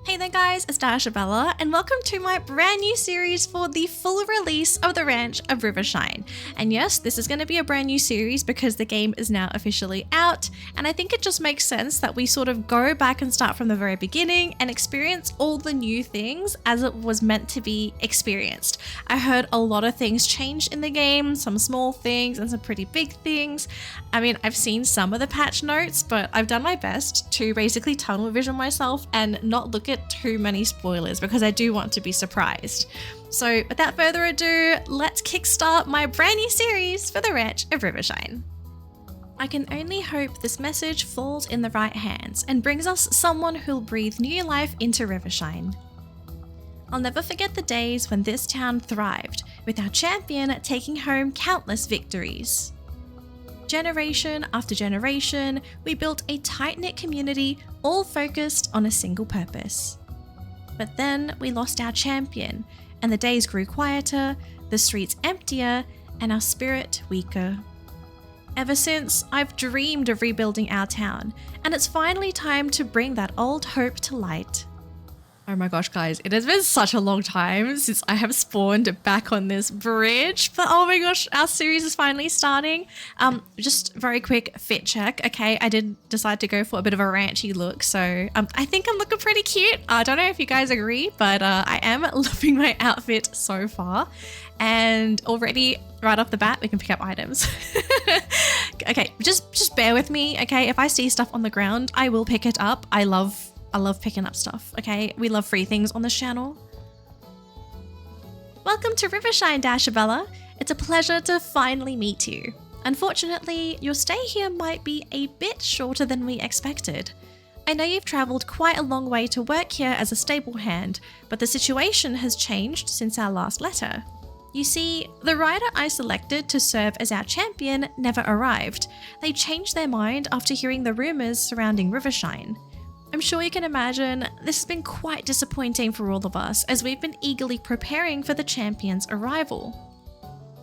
Hey there guys, it's Dashabella and welcome to my brand new series for the full release of the Ranch of Rivershine. And yes, this is going to be a brand new series because the game is now officially out, and I think it just makes sense that we sort of go back and start from the very beginning and experience all the new things as it was meant to be experienced. I heard a lot of things changed in the game, some small things and some pretty big things. I mean, I've seen some of the patch notes, but I've done my best to basically tunnel vision myself and not look at too many spoilers because I do want to be surprised. So without further ado, let's kickstart my brand new series for the Ranch of Rivershine. I can only hope this message falls in the right hands and brings us someone who'll breathe new life into Rivershine. I'll never forget the days when this town thrived, with our champion taking home countless victories. Generation after generation, we built a tight-knit community, all focused on a single purpose. But then we lost our champion, and the days grew quieter, the streets emptier, and our spirit weaker. Ever since, I've dreamed of rebuilding our town, and it's finally time to bring that old hope to light. Oh my gosh, guys, it has been such a long time since I have spawned back on this bridge, but oh my gosh, our series is finally starting. Just very quick fit check, okay? I did decide to go for a bit of a ranchy look, so I think I'm looking pretty cute. I don't know if you guys agree, but I am loving my outfit so far. And already, right off the bat, we can pick up items. Okay, just bear with me, okay? If I see stuff on the ground, I will pick it up. I love picking up stuff, okay? We love free things on this channel. Welcome to Rivershine, Dashabella. It's a pleasure to finally meet you. Unfortunately, your stay here might be a bit shorter than we expected. I know you've travelled quite a long way to work here as a stable hand, but the situation has changed since our last letter. You see, the rider I selected to serve as our champion never arrived. They changed their mind after hearing the rumours surrounding Rivershine. I'm sure you can imagine this has been quite disappointing for all of us as we've been eagerly preparing for the champion's arrival.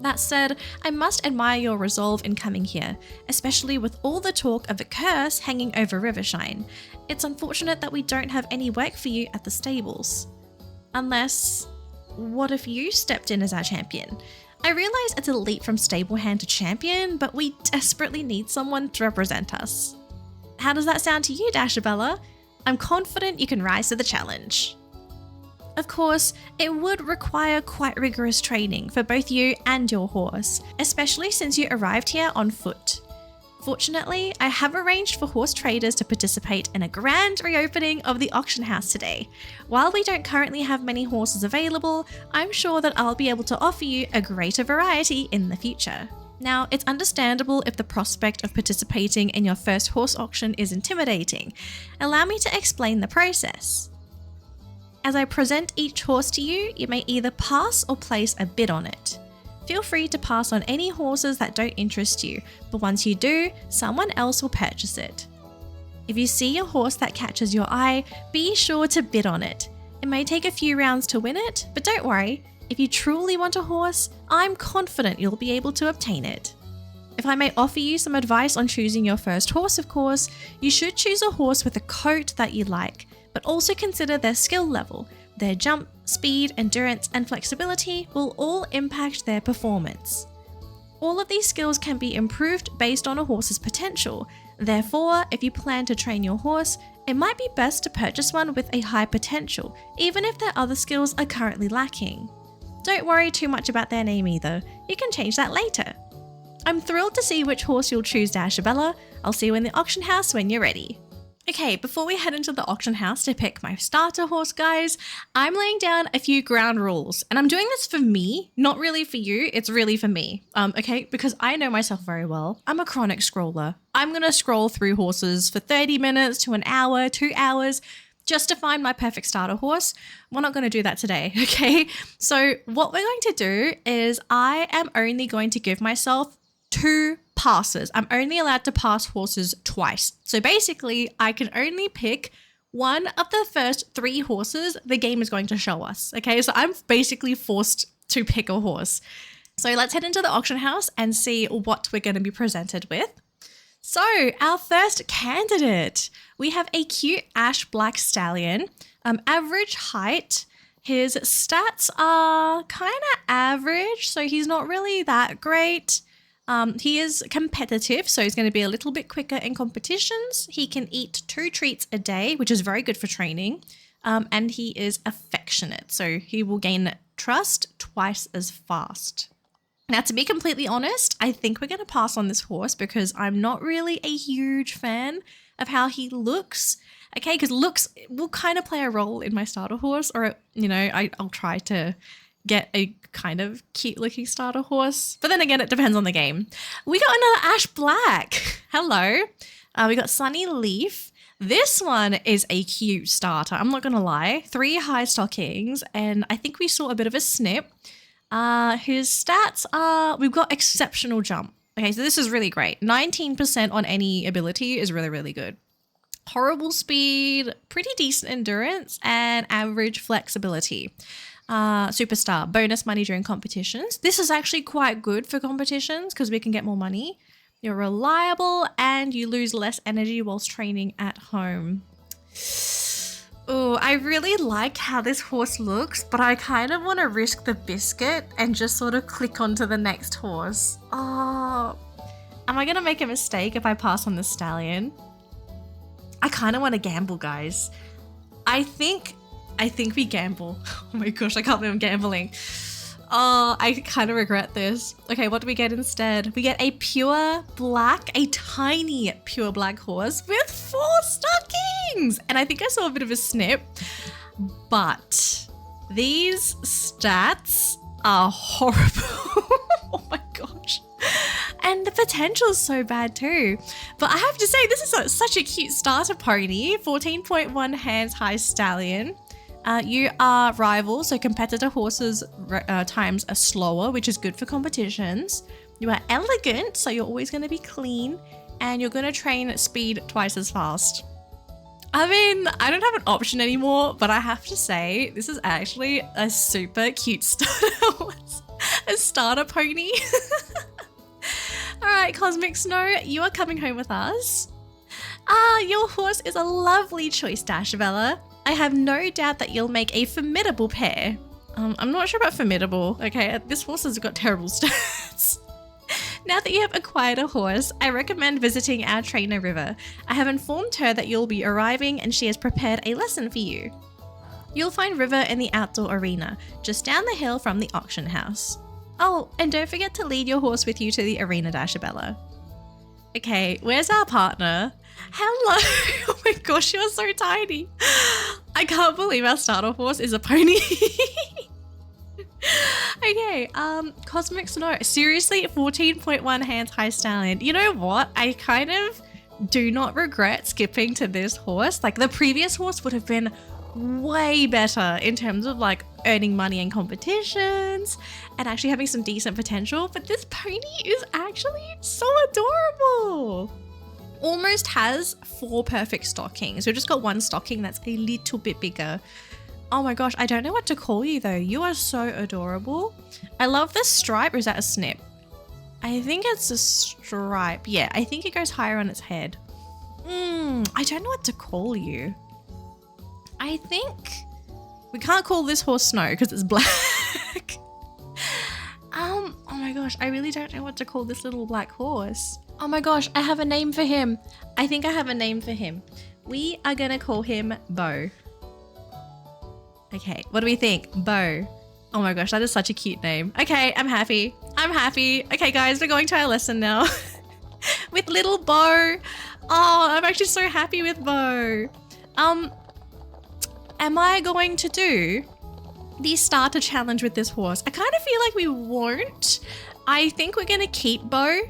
That said, I must admire your resolve in coming here, especially with all the talk of a curse hanging over Rivershine. It's unfortunate that we don't have any work for you at the stables. Unless, what if you stepped in as our champion? I realise it's a leap from stable hand to champion, but we desperately need someone to represent us. How does that sound to you, Dashabella? I'm confident you can rise to the challenge. Of course, it would require quite rigorous training for both you and your horse, especially since you arrived here on foot. Fortunately, I have arranged for horse traders to participate in a grand reopening of the auction house today. While we don't currently have many horses available, I'm sure that I'll be able to offer you a greater variety in the future. Now, it's understandable if the prospect of participating in your first horse auction is intimidating. Allow me to explain the process. As I present each horse to you, you may either pass or place a bid on it. Feel free to pass on any horses that don't interest you, but once you do, someone else will purchase it. If you see a horse that catches your eye, be sure to bid on it. It may take a few rounds to win it, but don't worry. If you truly want a horse, I'm confident you'll be able to obtain it. If I may offer you some advice on choosing your first horse, of course, you should choose a horse with a coat that you like, but also consider their skill level. Their jump, speed, endurance, and flexibility will all impact their performance. All of these skills can be improved based on a horse's potential. Therefore, if you plan to train your horse, it might be best to purchase one with a high potential, even if their other skills are currently lacking. Don't worry too much about their name either, you can change that later. I'm thrilled to see which horse you'll choose, Dashabella. I'll see you in the auction house when you're ready. Okay, before we head into the auction house to pick my starter horse, guys, I'm laying down a few ground rules, and I'm doing this for me, not really for you, it's really for me, okay, because I know myself very well. I'm a chronic scroller. I'm gonna scroll through horses for 30 minutes to an hour, 2 hours, just to find my perfect starter horse. We're not going to do that today, okay? So what we're going to do is I am only going to give myself 2 passes. I'm only allowed to pass horses twice. So basically, I can only pick one of the first 3 horses the game is going to show us, okay? So I'm basically forced to pick a horse. So let's head into the auction house and see what we're going to be presented with. So our first candidate, we have a cute ash black stallion, average height. His stats are kind of average, so he's not really that great. He is competitive, so he's going to be a little bit quicker in competitions. He can eat 2 treats a day, which is very good for training. And he is affectionate, so he will gain trust twice as fast. Now, to be completely honest, I think we're going to pass on this horse because I'm not really a huge fan of how he looks. Okay, because looks will kind of play a role in my starter horse, or, you know, I'll try to get a kind of cute looking starter horse. But then again, it depends on the game. We got another ash black. Hello. We got Sunny Leaf. This one is a cute starter. I'm not going to lie. 3 high stockings, and I think we saw a bit of a snip. His stats are, we've got exceptional jump. Okay, so this is really great. 19% on any ability is really, really good. Horrible speed, pretty decent endurance, and average flexibility. Superstar, bonus money during competitions. This is actually quite good for competitions because we can get more money. You're reliable and you lose less energy whilst training at home. Oh, I really like how this horse looks, but I kind of want to risk the biscuit and just sort of click onto the next horse. Oh, am I going to make a mistake if I pass on the stallion? I kind of want to gamble, guys. I think we gamble. Oh my gosh, I can't believe I'm gambling. Oh, I kind of regret this. Okay, what do we get instead? We get a pure black, a tiny pure black horse with 4 stockings. And I think I saw a bit of a snip, but these stats are horrible. Oh my gosh. And the potential is so bad too. But I have to say, this is such a cute starter pony. 14.1 hands high stallion. You are rival, so competitor horses times are slower, which is good for competitions. You are elegant, so you're always going to be clean, and you're going to train speed twice as fast. I mean, I don't have an option anymore, but I have to say, this is actually a super cute starter horse. A starter pony. All right, Cosmic Snow, you are coming home with us. Your horse is a lovely choice, Dashabella. I have no doubt that you'll make a formidable pair. I'm not sure about formidable. Okay, this horse has got terrible stats. Now that you have acquired a horse, I recommend visiting our trainer River. I have informed her that you'll be arriving and she has prepared a lesson for you. You'll find River in the outdoor arena, just down the hill from the auction house. Oh, and don't forget to lead your horse with you to the arena, Dashabella. Okay, where's our partner? Hello! Oh my gosh, you're so tiny. I can't believe our starter horse is a pony. Okay, Cosmic Snow. Seriously, 14.1 hands high stallion. You know what? I kind of do not regret skipping to this horse. Like, the previous horse would have been way better in terms of like earning money in competitions and actually having some decent potential. But this pony is actually so adorable. Almost has 4 perfect stockings. We've just got 1 stocking that's a little bit bigger. Oh my gosh, I don't know what to call you though. You are so adorable. I love the stripe, or is that a snip? I think it's a stripe. Yeah, I think it goes higher on its head. I don't know what to call you. I think we can't call this horse Snow because it's black. Oh my gosh, I really don't know what to call this little black horse. Oh my gosh, I have a name for him. I think I have a name for him. We are gonna call him Bo. Okay, what do we think? Bo. Oh my gosh, that is such a cute name. Okay, I'm happy. I'm happy. Okay guys, we're going to our lesson now. With little Bo. Oh, I'm actually so happy with Bo. Am I going to do the starter challenge with this horse? I kind of feel like we won't. I think we're gonna keep Bo.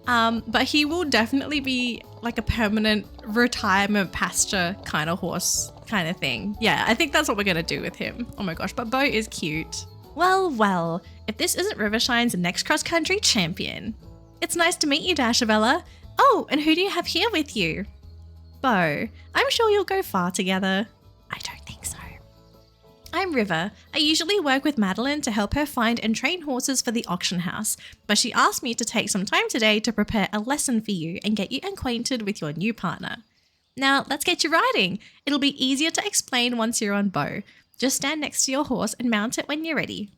But he will definitely be like a permanent retirement pasture kind of horse kind of thing. Yeah, I think that's what we're going to do with him. Oh my gosh, but Bo is cute. Well, if this isn't Rivershine's next cross-country champion. It's nice to meet you, Dashabella. Oh, and who do you have here with you? Bo. I'm sure you'll go far together. I don't think so. I'm I'm River. I usually work with Madeline to help her find and train horses for the auction house, but she asked me to take some time today to prepare a lesson for you and get you acquainted with your new partner. Now, let's get you riding. It'll be easier to explain once you're on Bo. Just stand next to your horse and mount it when you're ready.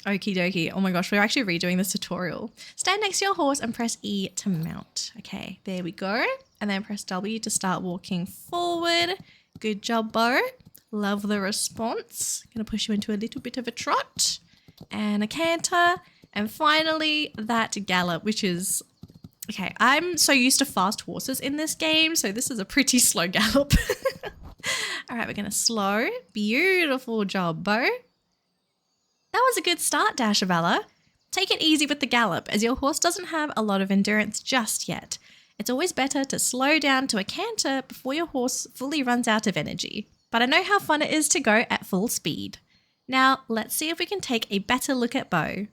Okie dokie. Oh my gosh, we're actually redoing this tutorial. Stand next to your horse and press E to mount. Okay, there we go. And then press W to start walking forward. Good job, Bo. Love the response. Gonna push you into a little bit of a trot and a canter. And finally, that gallop, which is... Okay, I'm so used to fast horses in this game, so this is a pretty slow gallop. All right, we're gonna slow. Beautiful job, Bo. That was a good start, Dashabella. Take it easy with the gallop, as your horse doesn't have a lot of endurance just yet. It's always better to slow down to a canter before your horse fully runs out of energy. But I know how fun it is to go at full speed. Now, let's see if we can take a better look at Bo.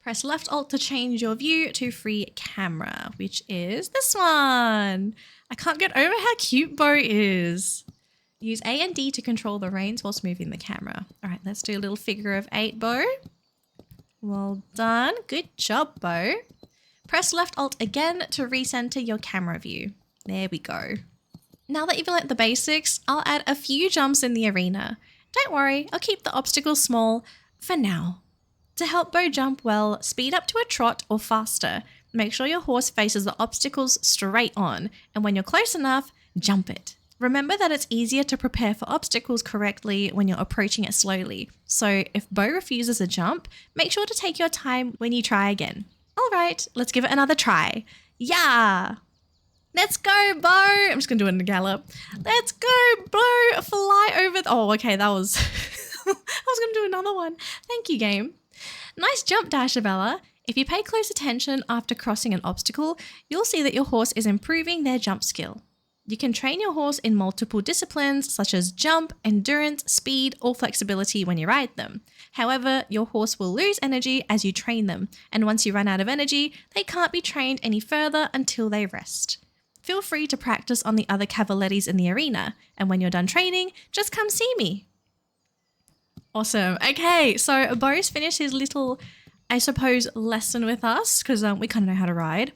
Press left alt to change your view to free camera, which is this one. I can't get over how cute Bo is. Use A and D to control the reins whilst moving the camera. All right, let's do a little figure of 8, Bo. Well done. Good job, Bo. Press left alt again to recenter your camera view. There we go. Now that you've learnt the basics, I'll add a few jumps in the arena. Don't worry, I'll keep the obstacles small for now. To help Bo jump well, speed up to a trot or faster. Make sure your horse faces the obstacles straight on, and when you're close enough, jump it. Remember that it's easier to prepare for obstacles correctly when you're approaching it slowly. So if Bo refuses a jump, make sure to take your time when you try again. All right, let's give it another try. Yeah! Let's go, Bo! I'm just gonna do it in a gallop. Let's go, Bo! Fly over oh, okay, that was... I was gonna do another one. Thank you, game. Nice jump, Dashabella. If you pay close attention after crossing an obstacle, you'll see that your horse is improving their jump skill. You can train your horse in multiple disciplines such as jump, endurance, speed, or flexibility when you ride them. However, your horse will lose energy as you train them, and once you run out of energy, they can't be trained any further until they rest. Feel free to practice on the other cavalettes in the arena, and when you're done training, just come see me. Awesome. Okay, so Bo's finished his little, I suppose, lesson with us because we kind of know how to ride.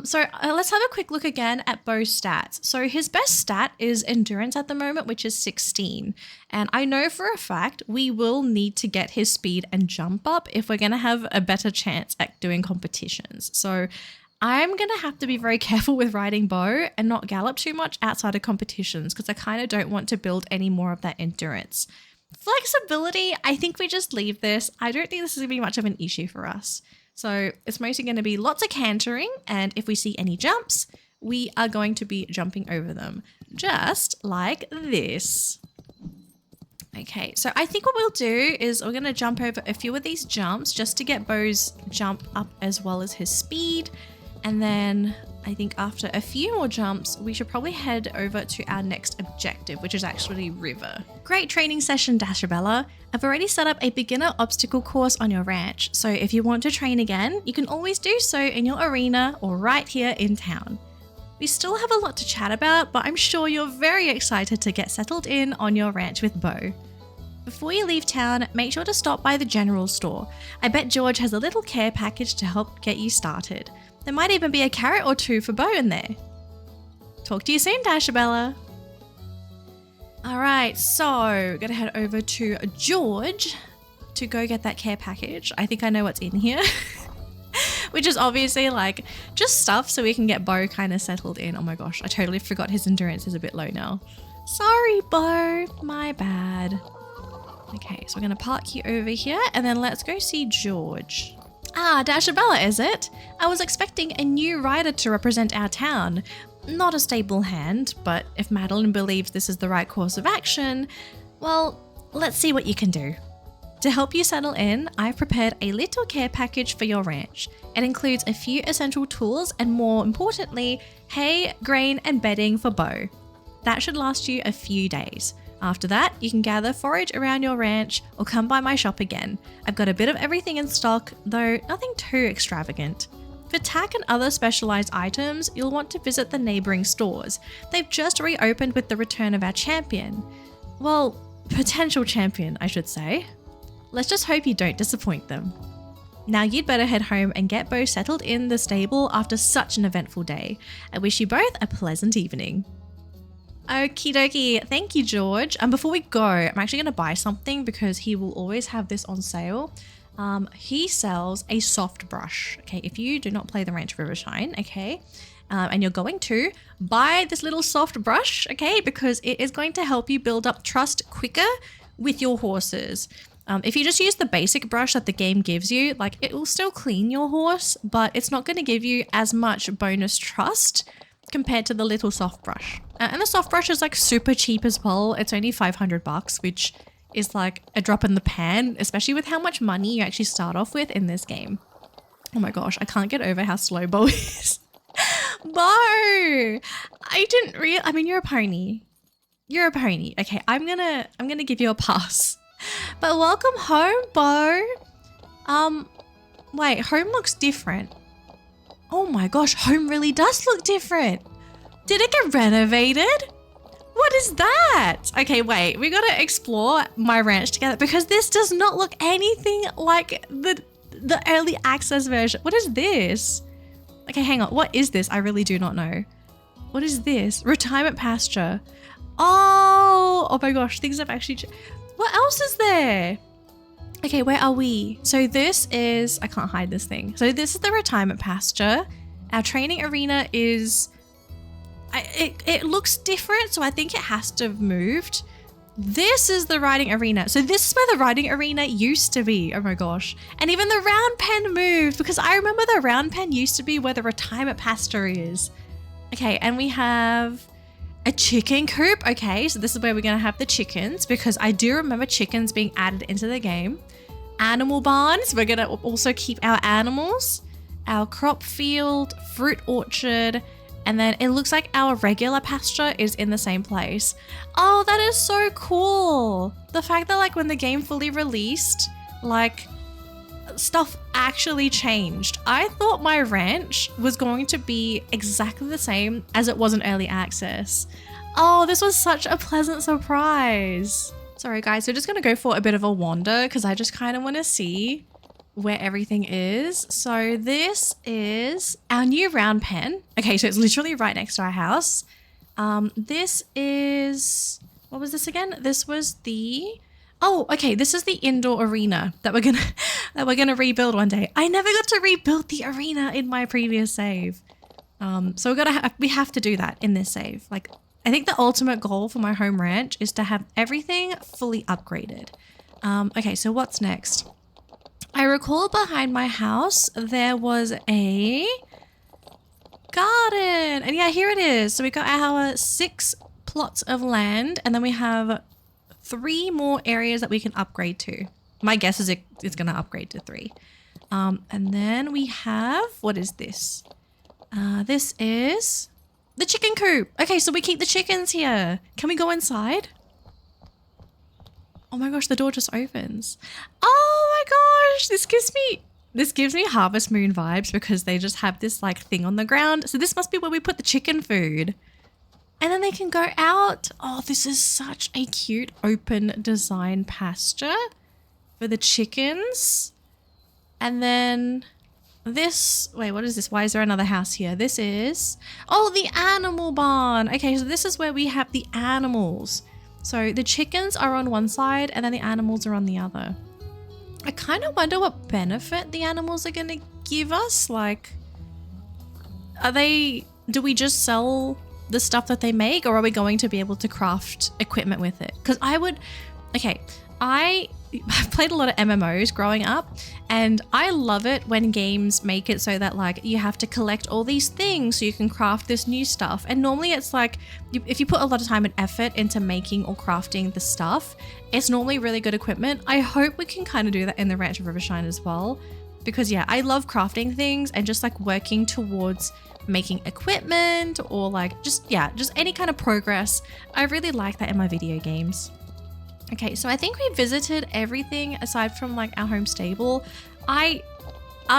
So let's have a quick look again at Bo's stats. So his best stat is endurance at the moment, which is 16. And I know for a fact we will need to get his speed and jump up if we're going to have a better chance at doing competitions. So I'm going to have to be very careful with riding Bo and not gallop too much outside of competitions because I kind of don't want to build any more of that endurance. Flexibility, I think we just leave this. I don't think this is going to be much of an issue for us. So it's mostly going to be lots of cantering, and if we see any jumps, we are going to be jumping over them, just like this. Okay, so I think what we'll do is we're going to jump over a few of these jumps just to get Bo's jump up as well as his speed. And then I think after a few more jumps, we should probably head over to our next objective, which is actually River. Great training session, Dashabella. I've already set up a beginner obstacle course on your ranch, so if you want to train again, you can always do so in your arena or right here in town. We still have a lot to chat about, but I'm sure you're very excited to get settled in on your ranch with Bo. Before you leave town, make sure to stop by the general store. I bet George has a little care package to help get you started. There might even be a carrot or two for Bo in there. Talk to you soon, Dashabella. Alright, so we're gonna head over to George to go get that care package. I think I know what's in here. Which is obviously like just stuff so we can get Bo kind of settled in. Oh my gosh, I totally forgot his endurance is a bit low now. Sorry, Bo, my bad. Okay, so we're gonna park you over here and then let's go see George. Ah, Dashabella, is it? I was expecting a new rider to represent our town. Not a stable hand, but if Madeline believes this is the right course of action, well, let's see what you can do. To help you settle in, I've prepared a little care package for your ranch. It includes a few essential tools and, more importantly, hay, grain, and bedding for Bo. That should last you a few days. After that, you can gather forage around your ranch or come by my shop again. I've got a bit of everything in stock, though nothing too extravagant. For tack and other specialized items, you'll want to visit the neighboring stores. They've just reopened with the return of our champion. Well, potential champion, I should say. Let's just hope you don't disappoint them. Now you'd better head home and get Bo settled in the stable after such an eventful day. I wish you both a pleasant evening. Okie dokie, thank you, George. And before we go, I'm actually going to buy something because he will always have this on sale. He sells a soft brush. Okay, if you do not play the Ranch of Rivershine, okay, and you're going to buy this little soft brush, okay, because it is going to help you build up trust quicker with your horses. If you just use the basic brush that the game gives you, like it will still clean your horse, but it's not going to give you as much bonus trust compared to the little soft brush. And the soft brush is like super cheap as well. It's only $500, which is like a drop in the pan, especially with how much money you actually start off with in this game. Oh my gosh, I can't get over how slow Bo is. Bo! I mean, you're a pony. You're a pony. Okay, I'm gonna give you a pass. But welcome home, Bo. Wait, home looks different. Oh my gosh, home really does look different. Did it get renovated? What is that? Okay, wait, we gotta explore my ranch together because this does not look anything like the early access version. What is this? Okay, hang on. What is this? I really do not know. What is this? Retirement pasture. Oh my gosh, things have actually changed. What else is there? Okay, where are we? So this is, I can't hide this thing. So this is the retirement pasture. Our training arena is, it looks different. So I think it has to have moved. This is the riding arena. So this is where the riding arena used to be. Oh my gosh. And even the round pen moved because I remember the round pen used to be where the retirement pasture is. Okay, and we have a chicken coop. Okay, so this is where we're going to have the chickens because I do remember chickens being added into the game. Animal barns. We're going to also keep our animals. Our crop field, fruit orchard, and then it looks like our regular pasture is in the same place. Oh, that is so cool. The fact that like when the game fully released, like stuff actually changed. I thought my ranch was going to be exactly the same as it was in early access. Oh, this was such a pleasant surprise. Sorry guys, we're just gonna go for a bit of a wander because I just kind of want to see where everything is. So this is our new round pen. Okay, so it's literally right next to our house. This is, what was this again? This was the, oh, okay, this is the indoor arena that we're gonna rebuild one day. I never got to rebuild the arena in my previous save. So we have to do that in this save. Like, I think the ultimate goal for my home ranch is to have everything fully upgraded. Okay, so what's next? I recall behind my house there was a garden, and yeah, here it is. So we got our 6 plots of land, and then we have 3 more areas that we can upgrade to. My guess is it's going to upgrade to 3. And then we have, what is this? This is the chicken coop. Okay, so we keep the chickens here. Can we go inside? Oh my gosh, the door just opens. Oh my gosh, this gives me Harvest Moon vibes because they just have this like thing on the ground. So this must be where we put the chicken food. And then they can go out. Oh, this is such a cute open design pasture for the chickens. And then this, wait, what is this? Why is there another house here? This is, oh, the animal barn. Okay, so this is where we have the animals. So the chickens are on one side and then the animals are on the other. I kind of wonder what benefit the animals are going to give us. Like, do we just sell the stuff that they make, or are we going to be able to craft equipment with it? Because I've played a lot of MMOs growing up, and I love it when games make it so that like you have to collect all these things so you can craft this new stuff. And normally it's like, if you put a lot of time and effort into making or crafting the stuff, it's normally really good equipment. I hope we can kind of do that in the Ranch of Rivershine as well, because yeah, I love crafting things and just like working towards making equipment or like just any kind of progress. I really like that in my video games. Okay, so I think we visited everything aside from like our home stable. I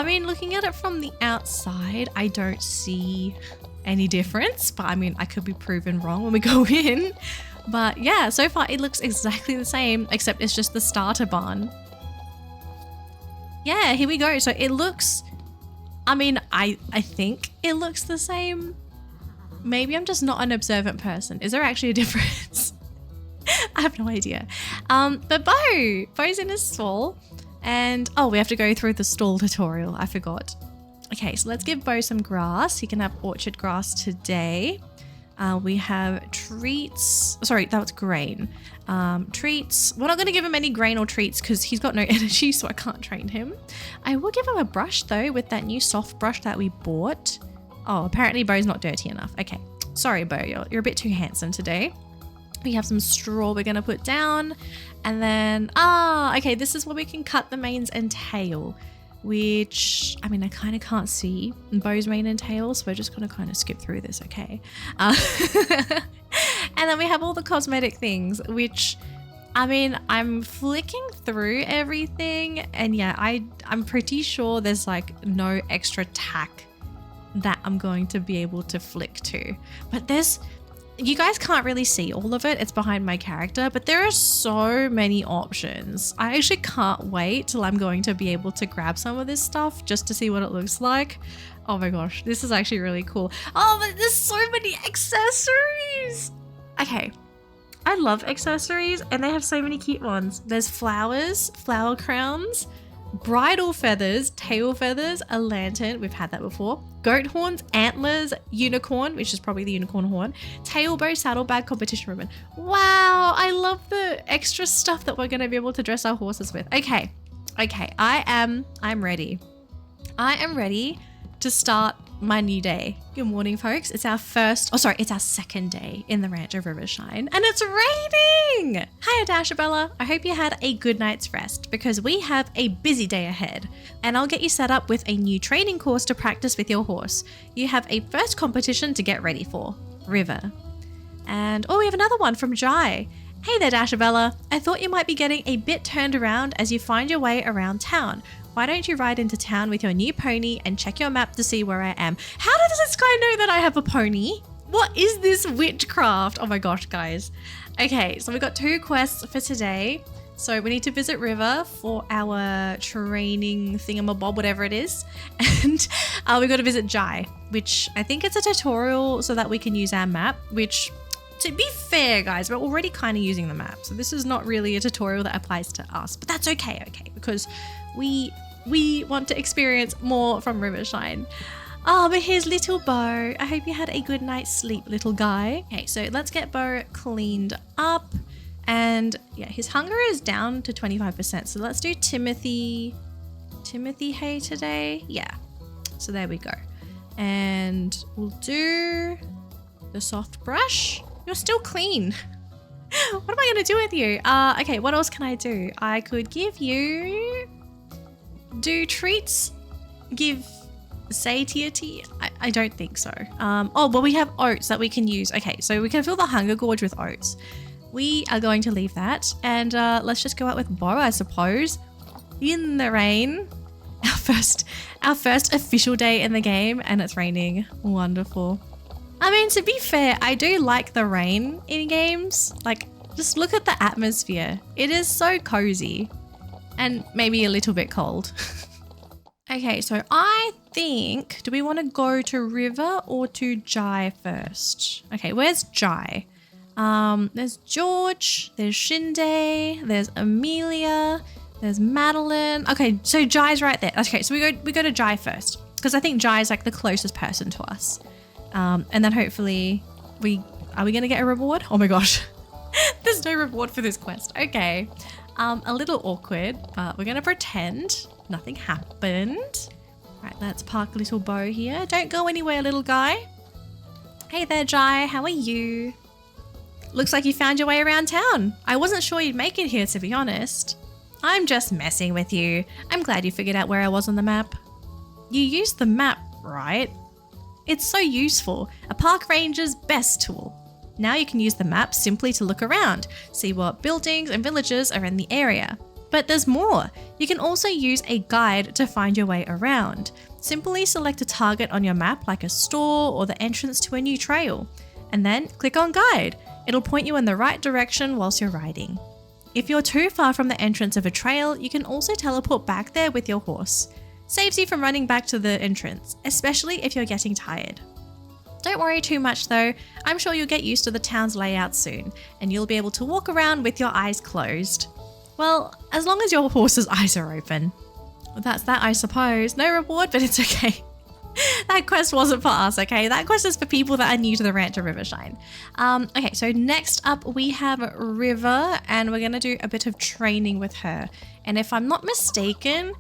mean, looking at it from the outside, I don't see any difference, but I mean, I could be proven wrong when we go in. But yeah, so far it looks exactly the same, except it's just the starter barn. Yeah, here we go. So it looks, I mean, I think it looks the same. Maybe I'm just not an observant person. Is there actually a difference? I have no idea. But Bo's in his stall. And, oh, we have to go through the stall tutorial. I forgot. Okay, so let's give Bo some grass. He can have orchard grass today. We have treats. Sorry, that was grain. Treats. We're not going to give him any grain or treats because he's got no energy, so I can't train him. I will give him a brush, though, with that new soft brush that we bought. Oh, apparently Bo's not dirty enough. Okay. Sorry, Bo. You're a bit too handsome today. We have some straw we're going to put down. And then, okay, this is where we can cut the manes and tail, which, I mean, I kind of can't see Bo's mane and tail, so we're just going to kind of skip through this, okay? And then we have all the cosmetic things, which, I mean, I'm flicking through everything, and yeah, I'm pretty sure there's like no extra tack that I'm going to be able to flick to. But you guys can't really see all of it. It's behind my character, but there are so many options. I actually can't wait till I'm going to be able to grab some of this stuff just to see what it looks like. Oh my gosh, this is actually really cool. Oh, but there's so many accessories. Okay, I love accessories and they have so many cute ones. There's flowers, flower crowns, bridal feathers, tail feathers, a lantern, we've had that before, goat horns, antlers, unicorn, which is probably the unicorn horn, tail bow, saddlebag, competition ribbon. Wow, I love the extra stuff that we're going to be able to dress our horses with. Okay, I'm ready. I am ready to start my new day. Good morning, folks. It's our second day in the Ranch of Rivershine, and it's raining! Hiya, Dashabella. I hope you had a good night's rest because we have a busy day ahead, and I'll get you set up with a new training course to practice with your horse. You have a first competition to get ready for, River. And, oh, we have another one from Jai. Hey there, Dashabella. I thought you might be getting a bit turned around as you find your way around town. Why don't you ride into town with your new pony and check your map to see where I am? How does this guy know that I have a pony? What is this witchcraft? Oh my gosh, guys. Okay, so we've got 2 quests for today. So we need to visit River for our training thingamabob, whatever it is. And we got to visit Jai, which I think it's a tutorial so that we can use our map, which, to be fair, guys, we're already kind of using the map. So this is not really a tutorial that applies to us, but that's okay, because we want to experience more from Rivershine. Oh, but here's little Bo. I hope you had a good night's sleep, little guy. Okay, so let's get Bo cleaned up. And yeah, his hunger is down to 25%. So let's do Timothy hay today. Yeah, so there we go. And we'll do the soft brush. You're still clean. What am I going to do with you? Okay, what else can I do? I could give you... Do treats give satiety? I don't think so. Oh, well, we have oats that we can use. Okay, so we can fill the hunger gorge with oats. We are going to leave that. And let's just go out with Bo, I suppose. In the rain. Our first official day in the game, and it's raining. Wonderful. I mean, to be fair, I do like the rain in games. Like, just look at the atmosphere. It is so cozy. And maybe a little bit cold. Okay, so I think, do we want to go to River or to Jai first? Okay, where's Jai? There's George, there's Shinde, there's Amelia, there's Madeline. Okay, so Jai's right there. Okay, so we go to Jai first because I think Jai's like the closest person to us. And then hopefully are we going to get a reward? Oh my gosh. There's no reward for this quest. Okay. A little awkward, but we're going to pretend nothing happened. Right, let's park little Bo here. Don't go anywhere, little guy. Hey there, Jai. How are you? Looks like you found your way around town. I wasn't sure you'd make it here, to be honest. I'm just messing with you. I'm glad you figured out where I was on the map. You used the map, right? It's so useful. A park ranger's best tool. Now you can use the map simply to look around, see what buildings and villages are in the area. But there's more. You can also use a guide to find your way around. Simply select a target on your map like a store or the entrance to a new trail. and then click on guide. It'll point you in the right direction whilst you're riding. If you're too far from the entrance of a trail, you can also teleport back there with your horse. Saves you from running back to the entrance, especially if you're getting tired. Don't worry too much though, I'm sure you'll get used to the town's layout soon, and you'll be able to walk around with your eyes closed. Well, as long as your horse's eyes are open. Well, that's that, I suppose. No reward, but it's okay. That quest wasn't for us, okay? That quest is for people that are new to the Ranch of Rivershine. Okay, so next up we have River, and we're going to do a bit of training with her. And if I'm not mistaken,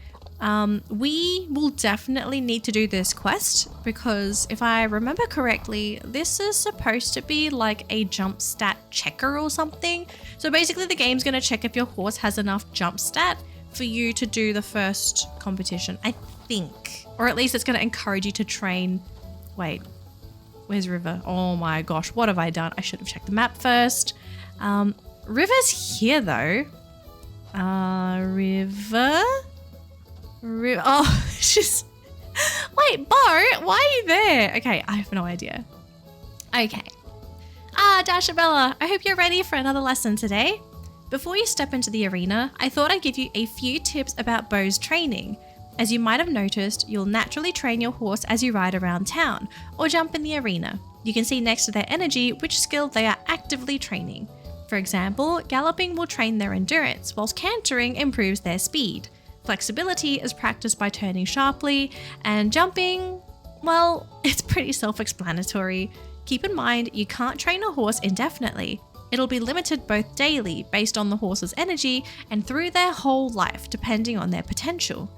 we will definitely need to do this quest because if I remember correctly, this is supposed to be like a jump stat checker or something. So basically the game's going to check if your horse has enough jump stat for you to do the first competition, I think. Or at least it's going to encourage you to train. Wait, where's River? Oh my gosh, what have I done? I should have checked the map first. River's here though. River? Oh, she's... Wait, Bo, why are you there? Okay, I have no idea. Okay. Dashabella, I hope you're ready for another lesson today. Before you step into the arena, I thought I'd give you a few tips about Bo's training. As you might have noticed, you'll naturally train your horse as you ride around town or jump in the arena. You can see next to their energy which skill they are actively training. For example, galloping will train their endurance, whilst cantering improves their speed. Flexibility is practiced by turning sharply, and jumping, well, it's pretty self-explanatory. Keep in mind, you can't train a horse indefinitely. It'll be limited both daily, based on the horse's energy, and through their whole life, depending on their potential.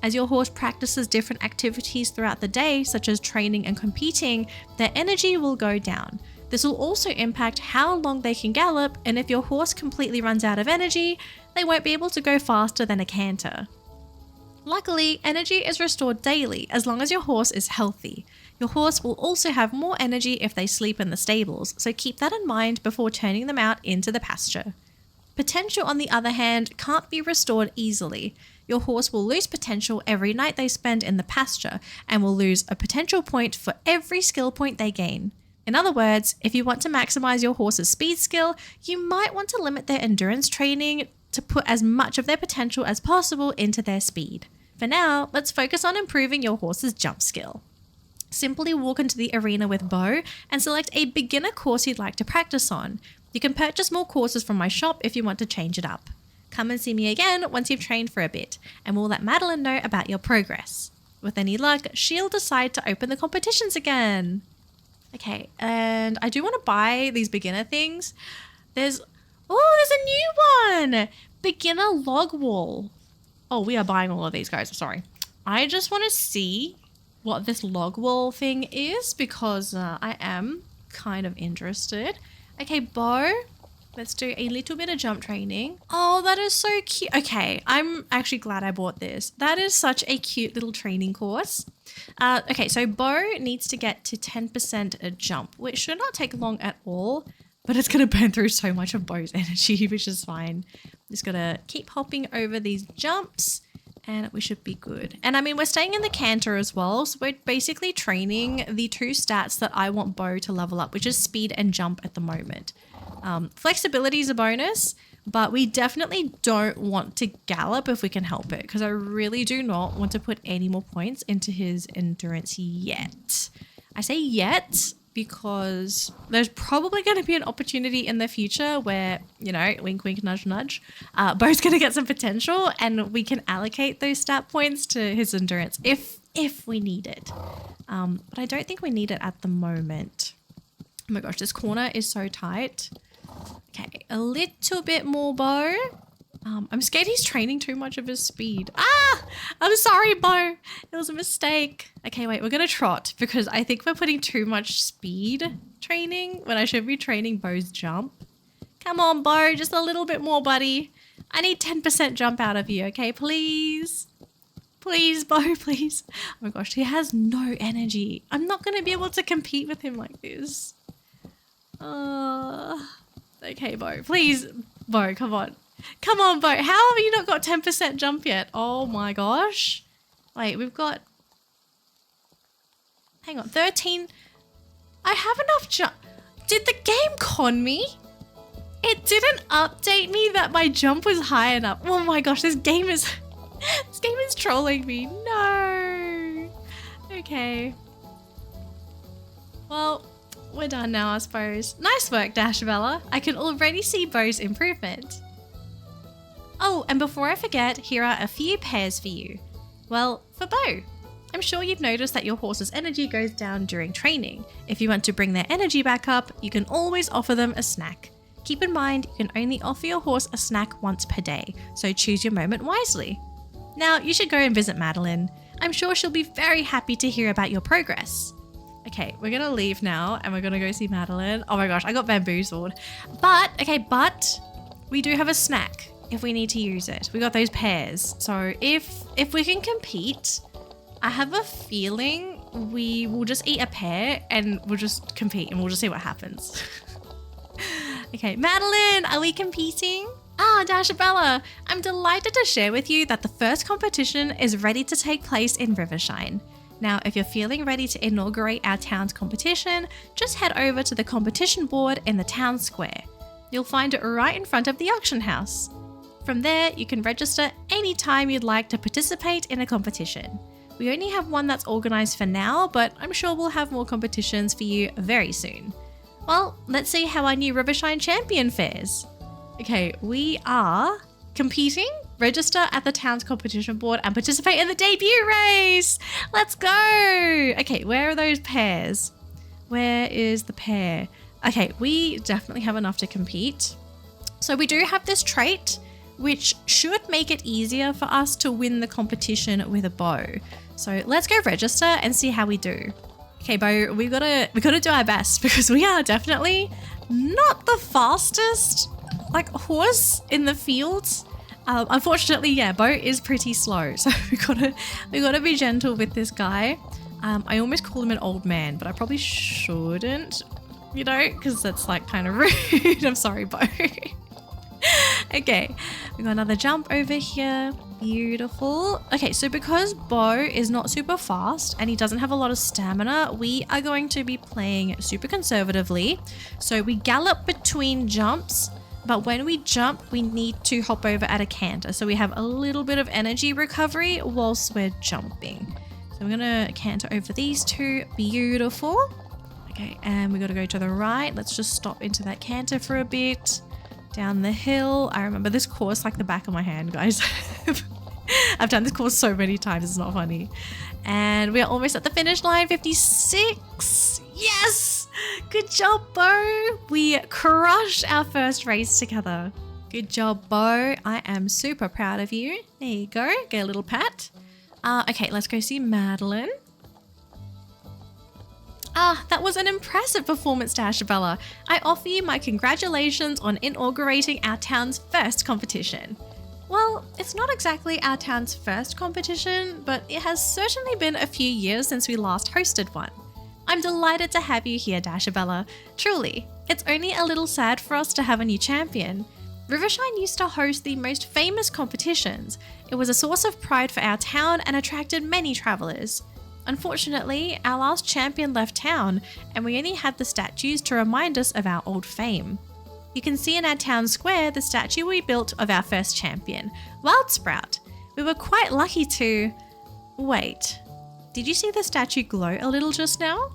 As your horse practices different activities throughout the day, such as training and competing, their energy will go down. This will also impact how long they can gallop, and if your horse completely runs out of energy, they won't be able to go faster than a canter. Luckily, energy is restored daily as long as your horse is healthy. Your horse will also have more energy if they sleep in the stables, so keep that in mind before turning them out into the pasture. Potential, on the other hand, can't be restored easily. Your horse will lose potential every night they spend in the pasture and will lose a potential point for every skill point they gain. In other words, if you want to maximize your horse's speed skill, you might want to limit their endurance training to put as much of their potential as possible into their speed. For now, let's focus on improving your horse's jump skill. Simply walk into the arena with Bo and select a beginner course you'd like to practice on. You can purchase more courses from my shop if you want to change it up. Come and see me again once you've trained for a bit, and we'll let Madeline know about your progress. With any luck, she'll decide to open the competitions again. Okay, and I do want to buy these beginner things. There's a new one! Beginner log wall. Oh, we are buying all of these, guys. Sorry. I just want to see what this log wall thing is because I am kind of interested. Okay, Bo, let's do a little bit of jump training. Oh, that is so cute. Okay, I'm actually glad I bought this. That is such a cute little training course. Okay, so Bo needs to get to 10% a jump, which should not take long at all, but it's going to burn through so much of Bo's energy, which is fine. Just got to keep hopping over these jumps and we should be good. And I mean, we're staying in the canter as well, so we're basically training the two stats that I want Bo to level up, which is speed and jump at the moment. Flexibility is a bonus, but we definitely don't want to gallop if we can help it, because I really do not want to put any more points into his endurance yet. I say yet because there's probably going to be an opportunity in the future where, you know, wink, wink, nudge, nudge, Bo's going to get some potential and we can allocate those stat points to his endurance if we need it. But I don't think we need it at the moment. Oh my gosh, this corner is so tight. Okay, a little bit more, Bo. I'm scared he's training too much of his speed. I'm sorry, Bo. It was a mistake. Okay, wait, we're going to trot because I think we're putting too much speed training when I should be training Bo's jump. Come on, Bo, just a little bit more, buddy. I need 10% jump out of you, okay? Please. Please, Bo, please. Oh my gosh, he has no energy. I'm not going to be able to compete with him like this. Okay, Bo, please. Bo, come on. Come on, Bo. How have you not got 10% jump yet? Oh my gosh. Wait, we've got... Hang on, 13. I have enough jump. Did the game con me? It didn't update me that my jump was high enough. Oh my gosh, this game is trolling me. No. Okay. Well, we're done now, I suppose. Nice work, Dashabella. I can already see Bo's improvement. Oh, and before I forget, here are a few pairs for you. Well, for Bo. I'm sure you've noticed that your horse's energy goes down during training. If you want to bring their energy back up, you can always offer them a snack. Keep in mind, you can only offer your horse a snack once per day, so choose your moment wisely. Now, you should go and visit Madeline. I'm sure she'll be very happy to hear about your progress. Okay, we're gonna leave now and we're gonna go see Madeline. Oh my gosh, I got bamboozled. But we do have a snack if we need to use it. We got those pears. So if we can compete, I have a feeling we will just eat a pear and we'll just compete and we'll just see what happens. Okay, Madeline, are we competing? Ah, Dashabella, I'm delighted to share with you that the first competition is ready to take place in Rivershine. Now, if you're feeling ready to inaugurate our town's competition, just head over to the competition board in the town square. You'll find it right in front of the auction house. From there, you can register anytime you'd like to participate in a competition. We only have one that's organised for now, but I'm sure we'll have more competitions for you very soon. Well, let's see how our new Rivershine champion fares. Okay, we are competing. Register at the town's competition board and participate in the debut race. Let's go. Okay, where are those pairs? Where is the pair? Okay, we definitely have enough to compete. So we do have this trait, which should make it easier for us to win the competition with a bow. So let's go register and see how we do. Okay, Bo, we gotta do our best because we are definitely not the fastest horse in the fields. Unfortunately, yeah, Bo is pretty slow, so we gotta be gentle with this guy. I almost called him an old man, but I probably shouldn't, because that's kind of rude. I'm sorry, Bo. Okay, we got another jump over here. Beautiful. Okay, so because Bo is not super fast and he doesn't have a lot of stamina, we are going to be playing super conservatively. So we gallop between jumps, but when we jump, we need to hop over at a canter. So we have a little bit of energy recovery whilst we're jumping. So we're gonna canter over these two. Beautiful. Okay, and we gotta go to the right. Let's just stop into that canter for a bit. Down the hill. I remember this course like the back of my hand, guys. I've done this course so many times, it's not funny. And we are almost at the finish line, 56. Yes! Good job, Bo. We crushed our first race together. Good job, Bo. I am super proud of you. There you go. Get a little pat. Okay, let's go see Madeline. That was an impressive performance, Dashabella. I offer you my congratulations on inaugurating our town's first competition. Well, it's not exactly our town's first competition, but it has certainly been a few years since we last hosted one. I'm delighted to have you here, Dashabella. Truly, it's only a little sad for us to have a new champion. Rivershine used to host the most famous competitions. It was a source of pride for our town and attracted many travellers. Unfortunately, our last champion left town, and we only had the statues to remind us of our old fame. You can see in our town square the statue we built of our first champion, Wildsprout. We were quite lucky to... Wait, did you see the statue glow a little just now?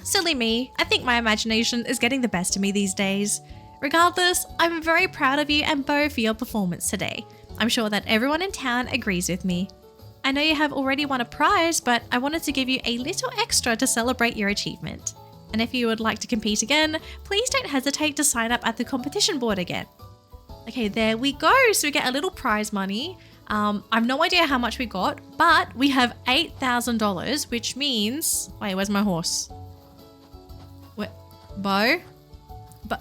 Silly me. I think my imagination is getting the best of me these days. Regardless, I'm very proud of you and Bo for your performance today. I'm sure that everyone in town agrees with me. I know you have already won a prize, but I wanted to give you a little extra to celebrate your achievement. And if you would like to compete again, please don't hesitate to sign up at the competition board again. Okay, there we go. So we get a little prize money. I've no idea how much we got, but we have $8,000, which means... Wait, where's my horse? What? Bo? Bo?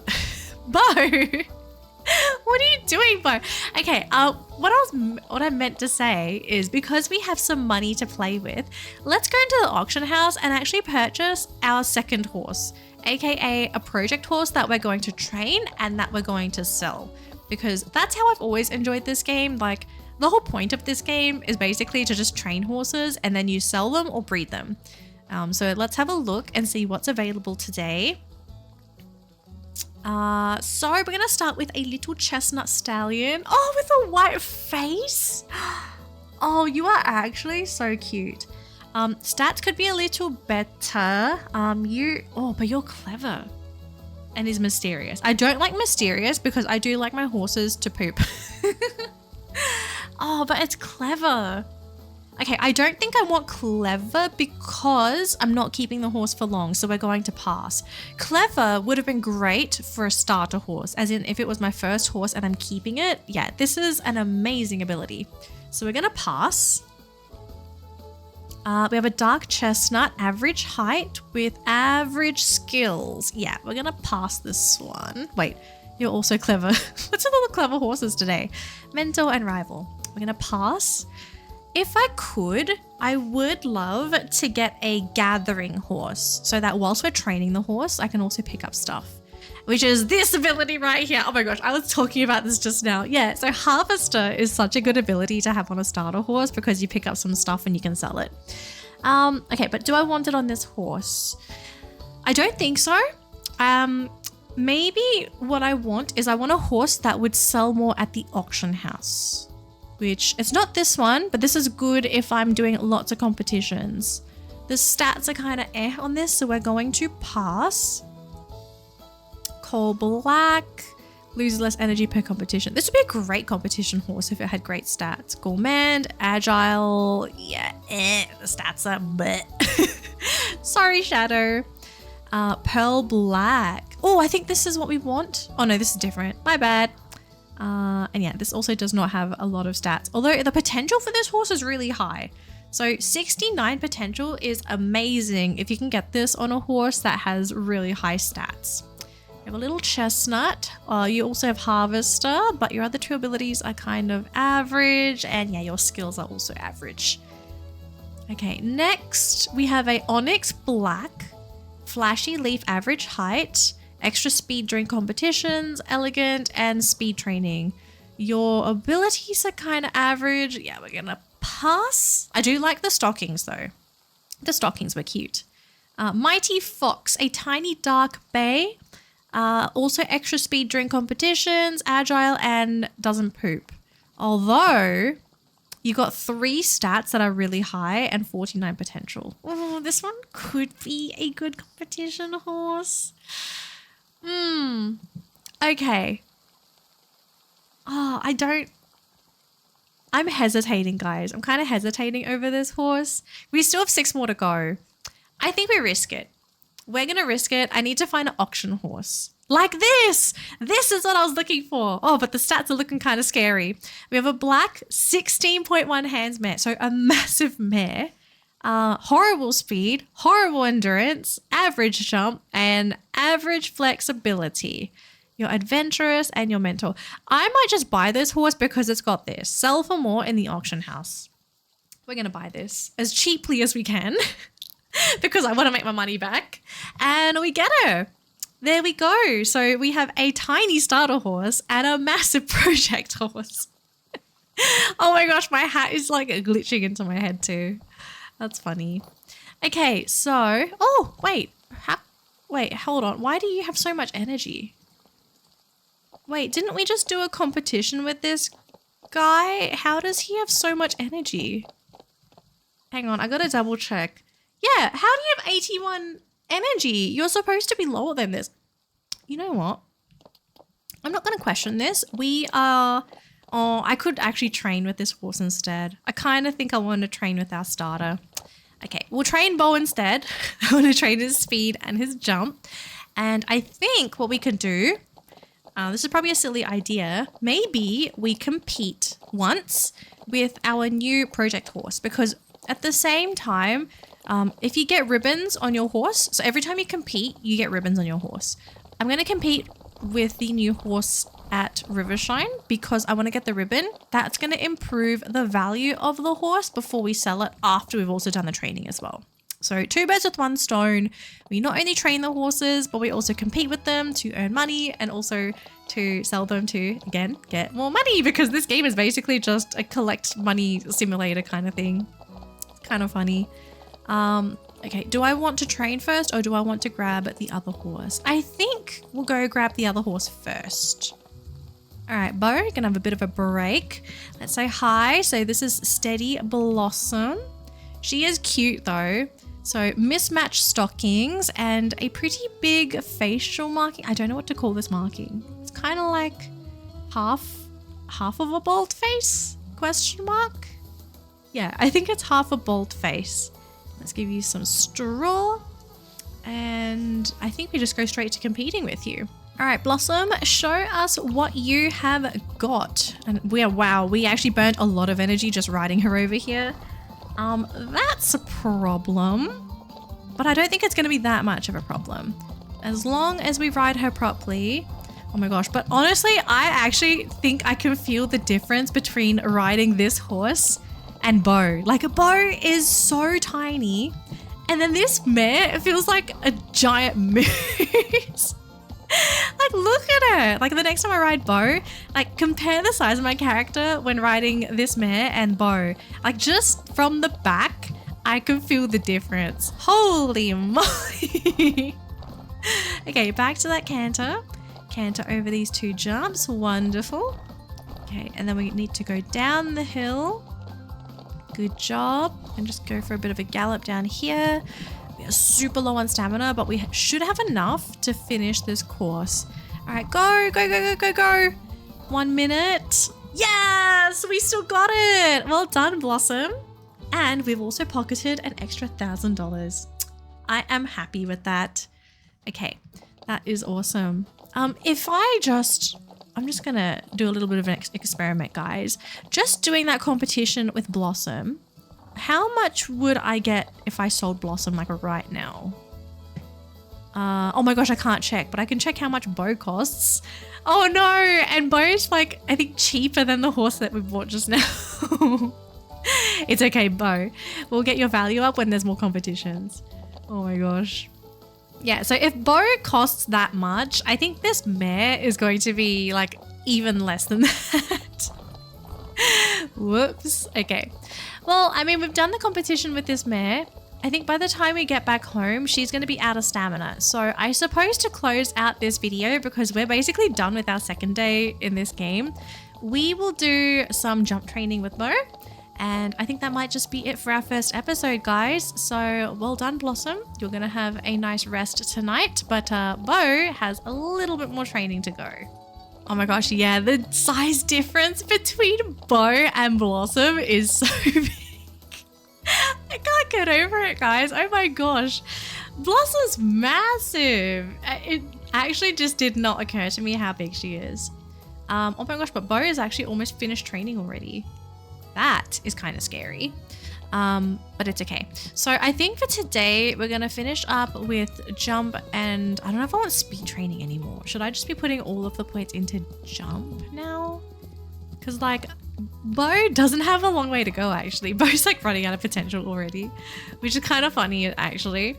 What are you doing, Bo? Okay, what I meant to say is because we have some money to play with, let's go into the auction house and actually purchase our second horse, aka a project horse that we're going to train and that we're going to sell. Because that's how I've always enjoyed this game. Like, the whole point of this game is basically to just train horses and then you sell them or breed them. So let's have a look and see what's available today. So we're going to start with a little chestnut stallion. Oh, with a white face. Oh, you are actually so cute. Stats could be a little better. But you're clever and is mysterious. I don't like mysterious because I do like my horses to poop. Oh, but it's clever. Okay, I don't think I want clever because I'm not keeping the horse for long, so we're going to pass. Clever would have been great for a starter horse, as in if it was my first horse and I'm keeping it. Yeah, this is an amazing ability. So we're going to pass. We have a dark chestnut, average height with average skills. Yeah, we're going to pass this one. Wait, you're also clever. What's with all the clever horses today? Mentor and rival. We're going to pass. If I could, I would love to get a gathering horse so that whilst we're training the horse, I can also pick up stuff, which is this ability right here. Oh my gosh, I was talking about this just now. Yeah, so Harvester is such a good ability to have on a starter horse because you pick up some stuff and you can sell it. Okay, but do I want it on this horse? I don't think so. Maybe what I want is I want a horse that would sell more at the auction house. Which, it's not this one, but this is good if I'm doing lots of competitions. The stats are kind of on this, so we're going to pass. Coal black, loses less energy per competition. This would be a great competition horse if it had great stats. Gourmand, agile, yeah, the stats are bleh. Sorry, Shadow. Pearl black. Oh, I think this is what we want. Oh no, this is different. My bad. And yeah, this also does not have a lot of stats, although the potential for this horse is really high. So 69 potential is amazing if you can get this on a horse that has really high stats. You have a little chestnut. You also have Harvester, but your other two abilities are kind of average, and yeah, your skills are also average. Okay, next we have a Onyx Black, flashy leaf, average height, extra speed during competitions, elegant, and speed training. Your abilities are kind of average. Yeah, we're gonna pass. I do like the stockings though. The stockings were cute. Mighty Fox, a tiny dark bay. Also extra speed during competitions, agile, and doesn't poop. Although you got 3 stats that are really high and 49 potential. Oh, this one could be a good competition horse. Okay. Oh, I'm hesitating, guys. I'm kind of hesitating over this horse. We still have 6 more to go. I think we risk it. We're going to risk it. I need to find an auction horse. Like this. This is what I was looking for. Oh, but the stats are looking kind of scary. We have a black 16.1 hands mare. So a massive mare. Horrible speed, horrible endurance, average jump, and average flexibility. You're adventurous and you're mental. I might just buy this horse because it's got this. Sell for more in the auction house. We're going to buy this as cheaply as we can because I want to make my money back. And we get her. There we go. So we have a tiny starter horse and a massive project horse. Oh my gosh, my hat is like glitching into my head too. That's funny. Okay, so, oh, wait, hold on. Why do you have so much energy? Wait, didn't we just do a competition with this guy? How does he have so much energy? Hang on, I gotta double check. Yeah, how do you have 81 energy? You're supposed to be lower than this. You know what? I'm not gonna question this. Oh, I could actually train with this horse instead. I kind of think I want to train with our starter. Okay, we'll train Bo instead. I want to train his speed and his jump. And I think what we can do, this is probably a silly idea, maybe we compete once with our new project horse, because at the same time, if you get ribbons on your horse, so every time you compete, you get ribbons on your horse. I'm going to compete with the new horse at Rivershine because I want to get the ribbon. That's going to improve the value of the horse before we sell it after we've also done the training as well. So 2 birds with 1 stone. We not only train the horses, but we also compete with them to earn money and also to sell them to, again, get more money because this game is basically just a collect money simulator kind of thing. It's kind of funny. Okay, do I want to train first or do I want to grab the other horse? I think we'll go grab the other horse first. All right, Bo, gonna have a bit of a break. Let's say hi. So this is Steady Blossom. She is cute though. So mismatched stockings and a pretty big facial marking. I don't know what to call this marking. It's kind of like half of a bald face? Question mark? Yeah, I think it's half a bald face. Let's give you some straw. And I think we just go straight to competing with you. All right, Blossom, show us what you have got. And wow, we actually burnt a lot of energy just riding her over here. That's a problem, but I don't think it's going to be that much of a problem as long as we ride her properly. Oh my gosh, but honestly, I actually think I can feel the difference between riding this horse and Bo. Like, a Bo is so tiny, and then this mare, it feels like a giant moose. Like, look at her. Like, the next time I ride Bo, like, compare the size of my character when riding this mare and Bo. Like, just from the back, I can feel the difference. Holy moly. Okay, back to that canter. Canter over these 2 jumps. Wonderful. Okay, and then we need to go down the hill. Good job. And just go for a bit of a gallop down here. We are super low on stamina, but we should have enough to finish this course. All right, go, go, go, go, go, go. 1 minute. Yes, we still got it. Well done, Blossom. And we've also pocketed an extra $1,000. I am happy with that. Okay, that is awesome. I'm just gonna do a little bit of an experiment, guys. Just doing that competition with Blossom. How much would I get if I sold Blossom like right now? Oh my gosh, I can't check, but I can check how much Bo costs. Oh no, and Bo's like, I think cheaper than the horse that we bought just now. It's okay, Bo. We'll get your value up when there's more competitions. Oh my gosh. Yeah, so if Bo costs that much, I think this mare is going to be like even less than that. Whoops. Okay. Well, I mean, we've done the competition with this mare. I think by the time we get back home, she's going to be out of stamina. So I suppose to close out this video, because we're basically done with our second day in this game, we will do some jump training with Bo. And I think that might just be it for our first episode, guys. So well done, Blossom. You're going to have a nice rest tonight, but Bo has a little bit more training to go. Oh my gosh, yeah, the size difference between Bo and Blossom is so big. I can't get over it, guys. Oh my gosh. Blossom's massive. It actually just did not occur to me how big she is. Oh my gosh, but Bo is actually almost finished training already. That is kind of scary, but it's okay. So I think for today, we're going to finish up with jump, and I don't know if I want speed training anymore. Should I just be putting all of the points into jump now? Because like, Bo doesn't have a long way to go actually. Bo's like running out of potential already, which is kind of funny actually.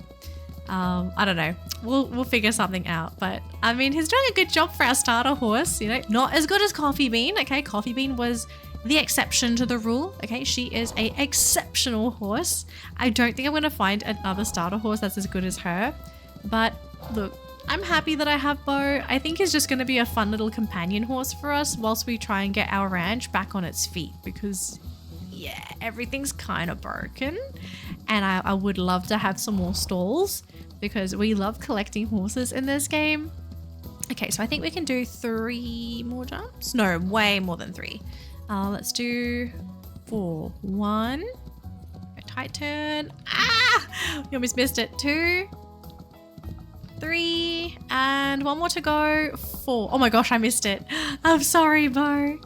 I don't know. We'll figure something out, but I mean, he's doing a good job for our starter horse, you know, not as good as Coffee Bean. Okay, Coffee Bean was the exception to the rule. Okay, she is a exceptional horse. I don't think I'm going to find another starter horse that's as good as her, but look, I'm happy that I have Bo. I think he's just going to be a fun little companion horse for us whilst we try and get our ranch back on its feet, because yeah, everything's kind of broken, and I would love to have some more stalls because we love collecting horses in this game. Okay, so I think we can do 3 more jumps. No, way more than 3. Let's do 4. 1. A tight turn. Ah! We almost missed it. 2. 3. And 1 more to go. 4. Oh my gosh, I missed it. I'm sorry, Bo.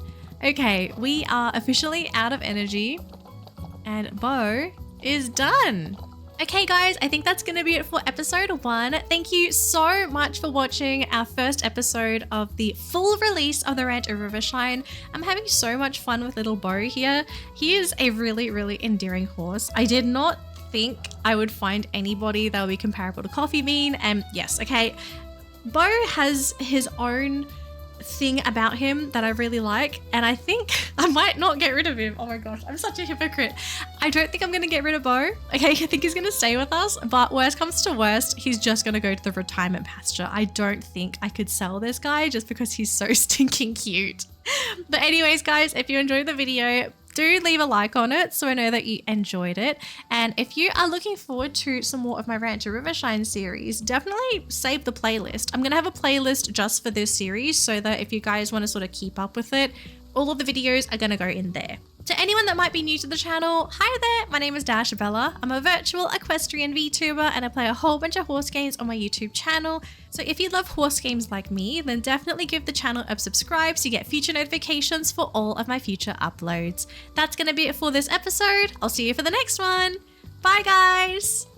Okay, we are officially out of energy. And Bo is done. Okay guys, I think that's going to be it for episode 1. Thank you so much for watching our first episode of the full release of the Ranch of Rivershine. I'm having so much fun with little Bo here. He is a really, really endearing horse. I did not think I would find anybody that would be comparable to Coffee Bean, and yes, okay, Bo has his own thing about him that I really like, and I think I might not get rid of him. Oh my gosh, I'm such a hypocrite. I don't think I'm gonna get rid of Bo. Okay, I think he's gonna stay with us, but worst comes to worst, he's just gonna go to the retirement pasture. I don't think I could sell this guy just because he's so stinking cute. But anyways, guys, if you enjoyed the video, do leave a like on it so I know that you enjoyed it. And if you are looking forward to some more of my Ranch of Rivershine series, definitely save the playlist. I'm going to have a playlist just for this series so that if you guys want to sort of keep up with it, all of the videos are going to go in there. To anyone that might be new to the channel, hi there, my name is Dashabella. I'm a virtual equestrian VTuber and I play a whole bunch of horse games on my YouTube channel. So if you love horse games like me, then definitely give the channel a subscribe so you get future notifications for all of my future uploads. That's going to be it for this episode. I'll see you for the next one. Bye guys!